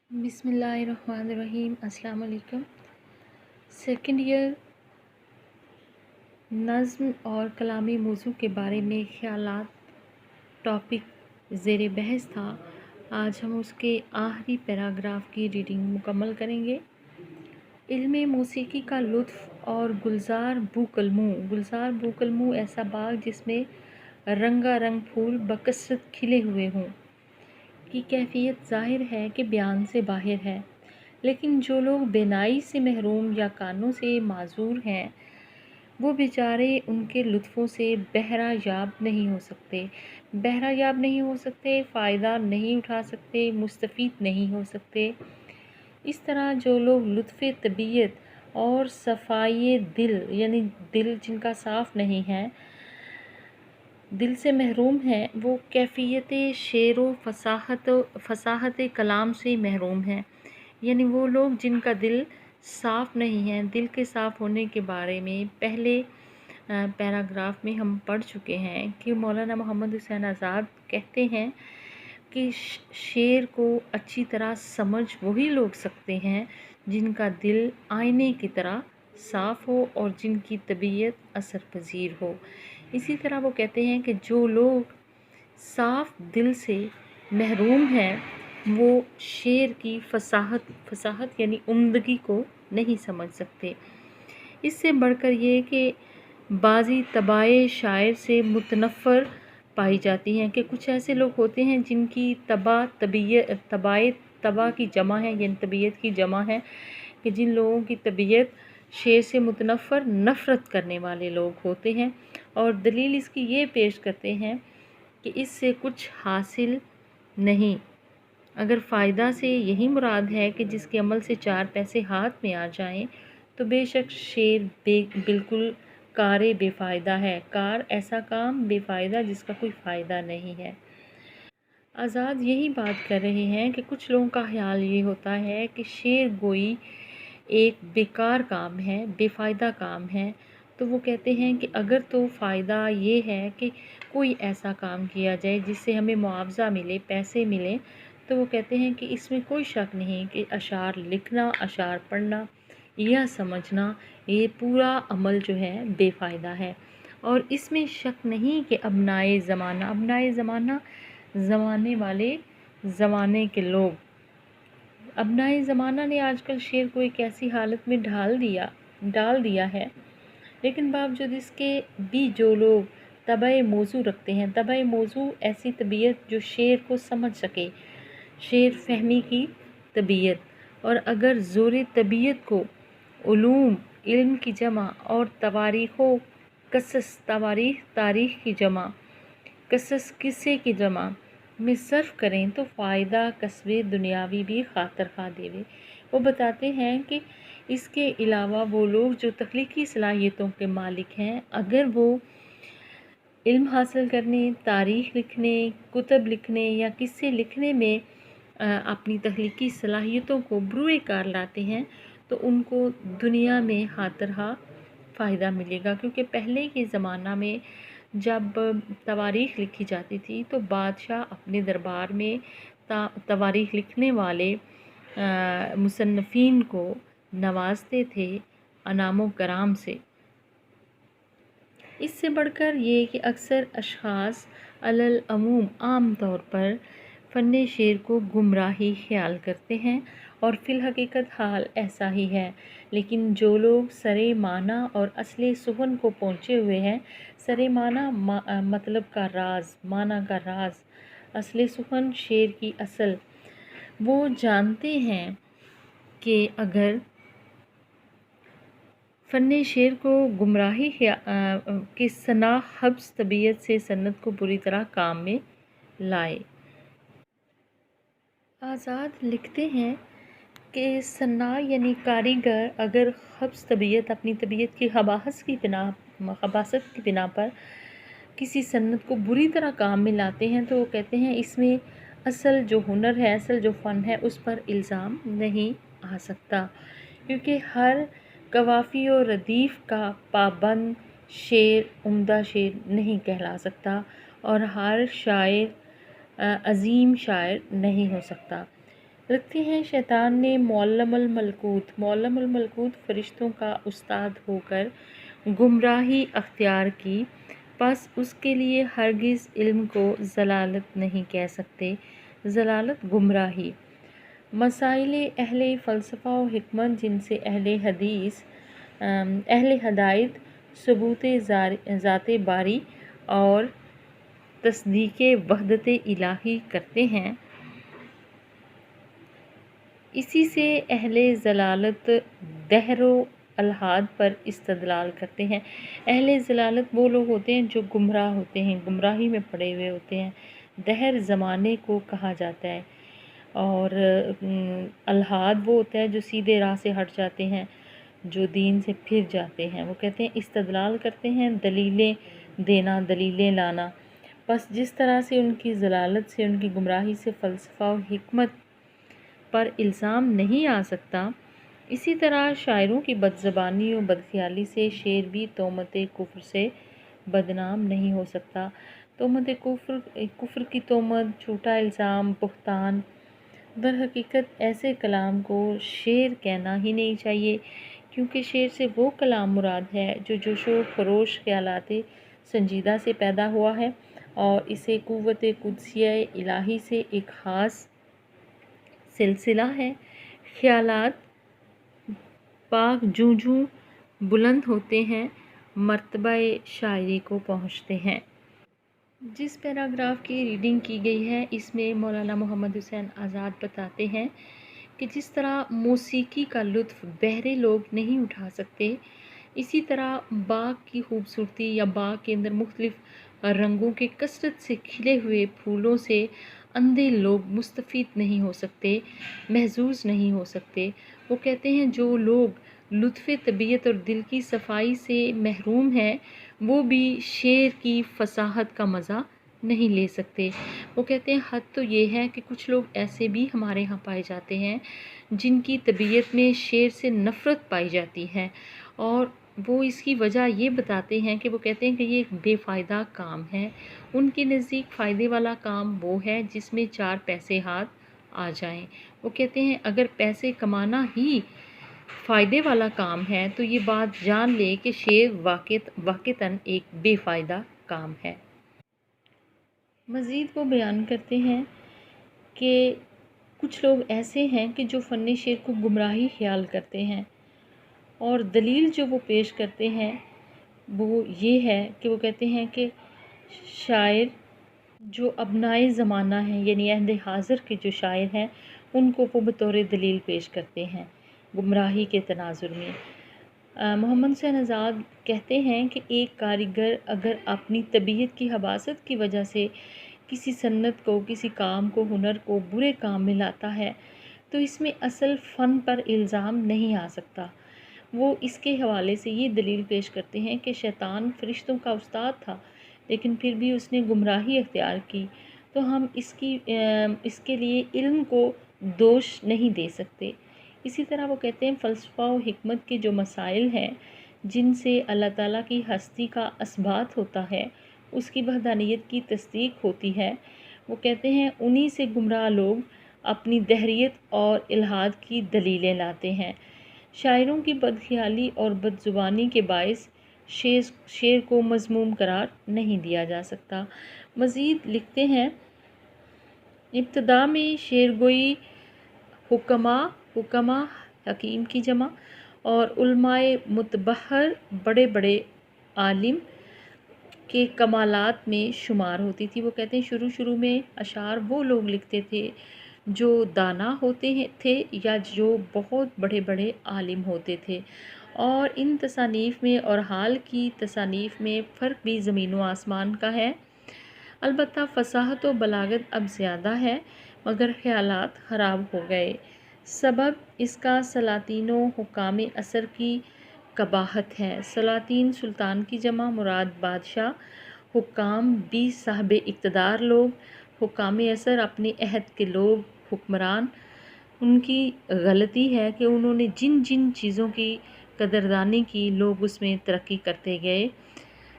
बिस्मिल्लाहिर्रहमानिर्रहीम। अस्सलाम वालेकुम। सेकंड ईयर नज़्म और कलामी मौजू के बारे में ख़यालात टॉपिक ज़ेर बहस था। आज हम उसके आखिरी पैराग्राफ की रीडिंग मुकम्मल करेंगे। इल्मे मौसीकी का लुत्फ़ और गुलज़ार बूकलमू ऐसा बाग जिसमें रंगारंग फूल बकसरत खिले हुए हों की कैफियत ज़ाहिर है कि बयान से बाहर है, लेकिन जो लोग बेनाई से महरूम या कानों से माजूर हैं वो बेचारे उनके लुत्फ़ों से बहरायाब नहीं हो सकते, फ़ायदा नहीं उठा सकते, मुस्तफ़ीद नहीं हो सकते। इस तरह जो लोग लुत्फ़ तबीयत और सफ़ाई दिल यानी दिल जिनका साफ़ नहीं है, दिल से महरूम हैं, वो कैफ़ियत शेर व फ़साहत कलाम से महरूम हैं। यानी वो लोग जिनका दिल साफ़ नहीं है। दिल के साफ़ होने के बारे में पहले पैराग्राफ में हम पढ़ चुके हैं कि मौलाना मोहम्मद हुसैन आज़ाद कहते हैं कि शेर को अच्छी तरह समझ वही लोग सकते हैं जिनका दिल आईने की तरह साफ़ हो और जिनकी तबीयत असर पजीर हो। इसी तरह वो कहते हैं कि जो लोग साफ़ दिल से महरूम हैं वो शेर की फसाहत यानी उम्दगी को नहीं समझ सकते। इससे बढ़कर ये कि बाज़ी तबाए शायर से मुतनफ़र पाई जाती हैं कि कुछ ऐसे लोग होते हैं जिनकी तबा की जमा है यानी तबीयत की जमा है कि जिन लोगों की तबीयत शेर से मुतनफ़र नफ़रत करने वाले लोग होते हैं। और दलील इसकी ये पेश करते हैं कि इससे कुछ हासिल नहीं। अगर फ़ायदा से यही मुराद है कि जिसके अमल से 4 पैसे हाथ में आ जाएं, तो बेशक शेर बिल्कुल कारे बेफ़ायदा है। कार ऐसा काम बेफ़ायदा जिसका कोई फ़ायदा नहीं है। आज़ाद यही बात कर रहे हैं कि कुछ लोगों का ख्याल ये होता है कि शेर गोई एक बेकार काम है, बेफ़ायदा काम है। तो वो कहते हैं कि अगर तो फ़ायदा ये है कि कोई ऐसा काम किया जाए जिससे हमें मुआवज़ा मिले, पैसे मिलें, तो वो कहते हैं कि इसमें कोई शक नहीं कि अशार लिखना, अशार पढ़ना या समझना, ये पूरा अमल जो है बेफ़ायदा है। और इसमें शक नहीं कि अबनाए ज़माना ज़माने वाले ज़माने के लोग, अबनाए ज़माना ने आजकल शेर को एक ऐसी हालत में डाल दिया है, लेकिन बावजूद इसके भी जो लोग तबए मौजू रखते हैं, तबए मौजू ऐसी तबीयत जो शेर को समझ सके, शेर फहमी की तबीयत। और अगर ज़ोर तबीयत को उलूम इल्म की जमा और तारीख़ की जमा, कसस किस्से की जमा में सर्फ करें तो फ़ायदा कस्बे दुनियावी भी खातर खा देवे। वो बताते हैं कि इसके अलावा वो लोग जो तख्लीकी सलाहियतों के मालिक हैं, अगर वो इल्म हासिल करने, तारीख़ लिखने, कुतब लिखने या किस्से लिखने में अपनी तख्लीकी सलाहियतों को बरूए कार लाते हैं, तो उनको दुनिया में हातरहा फ़ायदा मिलेगा। क्योंकि पहले के ज़माना में जब तवारीख़ लिखी जाती थी तो बादशाह अपने दरबार में तवारीख़ लिखने वाले मुसन्नफ़ीन को नवाजते थे अनामो कराम से। इससे बढ़कर ये कि अक्सर अशख़ास अलल अमूम आम तौर पर फ़न शेर को गुमराही ख्याल करते हैं और फ़िल हकीकत हाल ऐसा ही है। लेकिन जो लोग सरे माना और असले सुहन को पहुँचे हुए हैं, सरे माना मतलब का राज, माना का राज, असले सुहन शेर की असल, वो जानते हैं कि अगर फ़न शेर को गुमराही के सना हब्स तबीयत से सन्नत को बुरी तरह काम में लाए। आज़ाद लिखते हैं कि सन्ना यानी कारीगर अगर हब्स तबीयत अपनी तबीयत की खबासत की बिना पर किसी सन्नत को बुरी तरह काम में लाते हैं, तो वो कहते हैं इसमें असल जो हुनर है, असल जो फ़न है, उस पर इल्ज़ाम नहीं आ सकता। क्योंकि हर कवाफ़ी और रदीफ़ का पाबंद शेर उम्दा शेर नहीं कहला सकता और हर शायर अज़ीम शायर नहीं हो सकता। लिखते हैं शैतान ने मौल्लम मलकूत फरिश्तों का उस्ताद होकर गुमराही अख्तियार की, बस उसके लिए हरगिज़ इल्म को ज़लालत नहीं कह सकते। ज़लालत गुमराही। मसाइल अहले फ़लसफ़ा व हिकमत जिनसे अहले हदायत सबूत ज़ात बारी और तस्दीक़ वहदत इलाही करते हैं, इसी से अहले ज़लालत दहरो अलहाद पर इस्तदलाल करते हैं। अहले ज़लालत वो लोग होते हैं जो गुमराह होते हैं, गुमराही में पड़े हुए होते हैं। दहर ज़माने को कहा जाता है और अलहाद वो होता है जो सीधे राह से हट जाते हैं, जो दीन से फिर जाते हैं। वो कहते हैं इस्तदलाल करते हैं, दलीलें देना, दलीलें लाना। बस जिस तरह से उनकी ज़लालत से, उनकी गुमराही से फ़लसफ़ा और हिकमत पर इल्ज़ाम नहीं आ सकता, इसी तरह शायरों की बदज़बानी और बदख्याली से शेर भी तोहमत कुफ्र से बदनाम नहीं हो सकता। तोहमत कुफ्र की तोहमत, झूठा इल्ज़ाम, बुहतान, दर हकीकत ऐसे कलाम को शेर कहना ही नहीं चाहिए, क्योंकि शेर से वो कलाम मुराद है जो जोशो खरोश ख्यालात संजीदा से पैदा हुआ है और इसे कुव्वत कुदसिया इलाही से एक ख़ास सिलसिला है। ख्यालात पाक जूं जूं बुलंद होते हैं, मर्तबा शायरी को पहुँचते हैं। जिस पैराग्राफ की रीडिंग की गई है, इसमें मौलाना मोहम्मद हुसैन आज़ाद बताते हैं कि जिस तरह मौसीकी का लुत्फ़ बहरे लोग नहीं उठा सकते, इसी तरह बाग की खूबसूरती या बाग के अंदर मुख्तलिफ़ रंगों के कसरत से खिले हुए फूलों से अंधे लोग मुस्तफ़ीद नहीं हो सकते, महजूज़ नहीं हो सकते। वो कहते हैं जो लोग लुत्फ़ तबीयत और दिल की सफाई से महरूम हैं, वो भी शेर की फसाहत का मज़ा नहीं ले सकते। वो कहते हैं हद तो ये है कि कुछ लोग ऐसे भी हमारे यहाँ पाए जाते हैं जिनकी तबीयत में शेर से नफ़रत पाई जाती है, और वो इसकी वजह ये बताते हैं कि वो कहते हैं कि ये एक बेफ़ायदा काम है। उनके नज़दीक फ़ायदे वाला काम वो है जिसमें 4 पैसे हाथ आ जाएं। वो कहते हैं अगर पैसे कमाना ही फ़ायदे वाला काम है तो ये बात जान ले कि शेर वाक़तन एक बेफ़ायदा काम है। मज़ीद वो बयान करते हैं कि कुछ लोग ऐसे हैं कि जो फ़न शेर को गुमराही ख्याल करते हैं, और दलील जो वो पेश करते हैं वो ये है कि वो कहते हैं कि शायर जो अबनाए ज़माना है, यानी अहद हाज़िर के जो शायर हैं, उनको वो बतौर दलील पेश करते हैं गुमराही के तनाजुर में। मोहम्मद हुसैन आज़ाद कहते हैं कि एक कारीगर अगर अपनी तबीयत की हबासत की वजह से किसी सन्नत को, किसी काम को, हुनर को बुरे काम में लाता है, तो इसमें असल फ़न पर इल्ज़ाम नहीं आ सकता। वो इसके हवाले से ये दलील पेश करते हैं कि शैतान फरिश्तों का उस्ताद था, लेकिन फिर भी उसने गुमराही अख्तियार की, तो हम इसके लिए इल्म को दोष नहीं दे सकते। इसी तरह वो कहते हैं फ़लसफ़ा और हिकमत के जो मसाइल हैं जिनसे अल्लाह ताला की हस्ती का असबात होता है, उसकी वहदानियत की तस्दीक होती है, वो कहते हैं उन्हीं से गुमराह लोग अपनी दहरियत और इल्हाद की दलीलें लाते हैं। शायरों की बदख्याली और बदज़ुबानी के बायस शेर को मज़मूम करार नहीं दिया जा सकता। मज़ीद लिखते हैं इब्तिदा में शेरगोई हुक्मा हकीम की जमा और उलमाए मुतबहर बड़े बड़े आलिम के कमालात में शुमार होती थी। वो कहते हैं शुरू में अशार वो लोग लिखते थे जो दाना थे या जो बहुत बड़े बड़े आलिम होते थे, और इन तसानीफ़ में और हाल की तसानीफ़ में फ़र्क भी ज़मीन व आसमान का है। अलबत्ता फ़साहत व बलागत अब ज़्यादा है, मगर ख़यालात ख़राब हो गए। सबब इसका सलातीन व हुक्काम असर की कबाहत है। सलातीन सुल्तान की जमा मुराद बादशाह, हुक्काम भी साहब इक़्तिदार लोग, हुक्काम असर अपने अहद के लोग, हुक्मरान। उनकी गलती है कि उन्होंने जिन जिन चीज़ों की कदरदानी की, लोग उसमें तरक्की करते गए,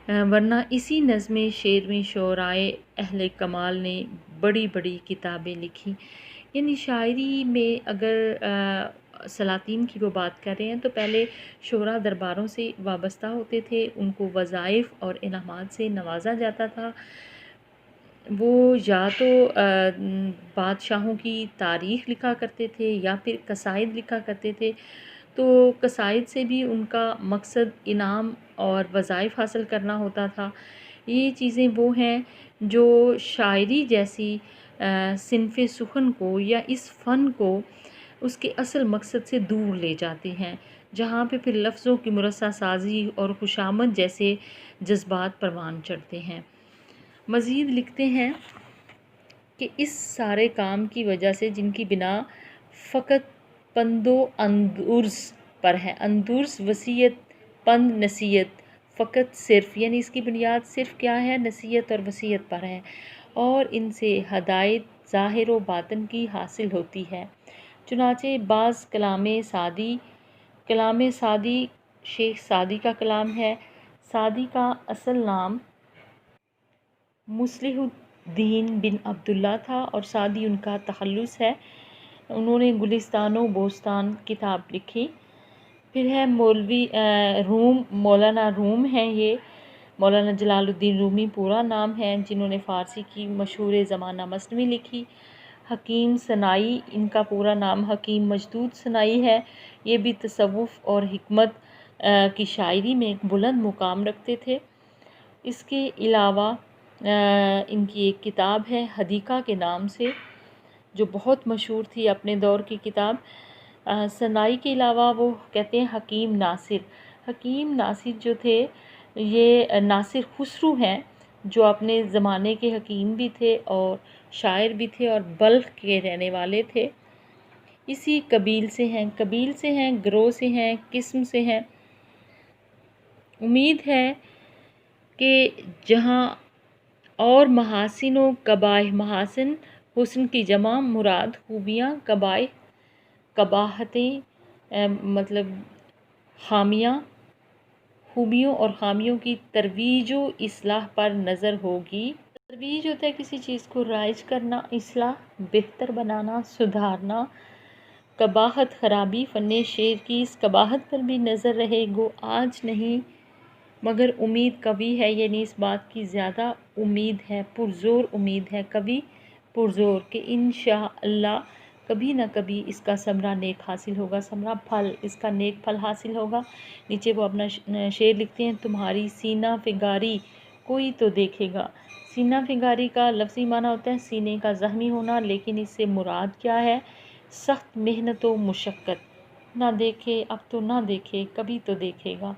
वरना इसी नज़्म शेर में शोराए अहले कमाल ने बड़ी बड़ी किताबें लिखी। یعنی شاعری میں اگر سلاطین کی وہ بات کر رہے ہیں تو پہلے شعراء درباروں سے وابستہ ہوتے تھے، ان کو وظائف اور انعامات سے نوازا جاتا تھا۔ وہ یا تو بادشاہوں کی تاریخ لکھا کرتے تھے یا پھر قصائد لکھا کرتے تھے، تو قصائد سے بھی ان کا مقصد انعام اور وظائف حاصل کرنا ہوتا تھا۔ یہ چیزیں وہ ہیں جو شاعری جیسی صنف سخن کو یا اس فن کو اس کے اصل مقصد سے دور لے جاتے ہیں، جہاں پہ پھر لفظوں کی مرصع سازی اور خوشامد جیسے جذبات پروان چڑھتے ہیں۔ مزید لکھتے ہیں کہ اس سارے کام کی وجہ سے جن کی بنا فقط پند و اندرس پر ہے، اندرس وصیت، پند نصیحت، فقط صرف، یعنی اس کی بنیاد صرف کیا ہے؟ نصیحت اور وصیت پر ہے، اور ان سے ہدایت ظاہر و باطن کی حاصل ہوتی ہے۔ چنانچہ بعض کلام سعدی شیخ سعدی کا کلام ہے۔ سعدی کا اصل نام مصلح الدین بن عبداللہ تھا اور سعدی ان کا تخلص ہے۔ انہوں نے گلستان و بوستان کتاب لکھی۔ پھر ہے مولوی روم، مولانا روم ہیں، یہ مولانا جلال الدین رومی پورا نام ہے، جنہوں نے فارسی کی مشہور زمانہ مثنوی لکھی۔ حکیم سنائی، ان کا پورا نام حکیم مجدود سنائی ہے، یہ بھی تصوف اور حکمت کی شاعری میں ایک بلند مقام رکھتے تھے۔ اس کے علاوہ ان کی ایک کتاب ہے حدیقہ کے نام سے، جو بہت مشہور تھی اپنے دور کی کتاب۔ سنائی کے علاوہ وہ کہتے ہیں حکیم ناصر۔ حکیم ناصر جو تھے یہ ناصر خسرو ہیں، جو اپنے زمانے کے حکیم بھی تھے اور شاعر بھی تھے اور بلخ کے رہنے والے تھے۔ اسی قبیل سے ہیں، گروہ سے ہیں، قسم سے ہیں۔ امید ہے کہ جہاں اور محاسن و قبائح، محاسن حسن کی جمع مراد خوبیاں، قبائح قباحتیں مطلب خامیاں، خوبیوں اور خامیوں کی ترویج و اصلاح پر نظر ہوگی۔ ترویج ہوتا ہے کسی چیز کو رائج کرنا، اصلاح بہتر بنانا، سدھارنا۔ قباحت خرابی، فن شعر کی اس قباحت پر بھی نظر رہے گو آج نہیں مگر امید قوی ہے، یعنی اس بات کی زیادہ امید ہے، پرزور امید ہے، قوی پرزور، کہ انشاءاللہ کبھی نہ کبھی اس کا ثمرہ نیک حاصل ہوگا، ثمرہ پھل، اس کا نیک پھل حاصل ہوگا۔ نیچے وہ اپنا شعر لکھتے ہیں، تمہاری سینہ فگاری کوئی تو دیکھے گا۔ سینہ فگاری کا لفظی معنی ہوتا ہے سینے کا زخمی ہونا، لیکن اس سے مراد کیا ہے؟ سخت محنت و مشقت۔ نہ دیکھے اب تو نہ دیکھے، کبھی تو دیکھے گا۔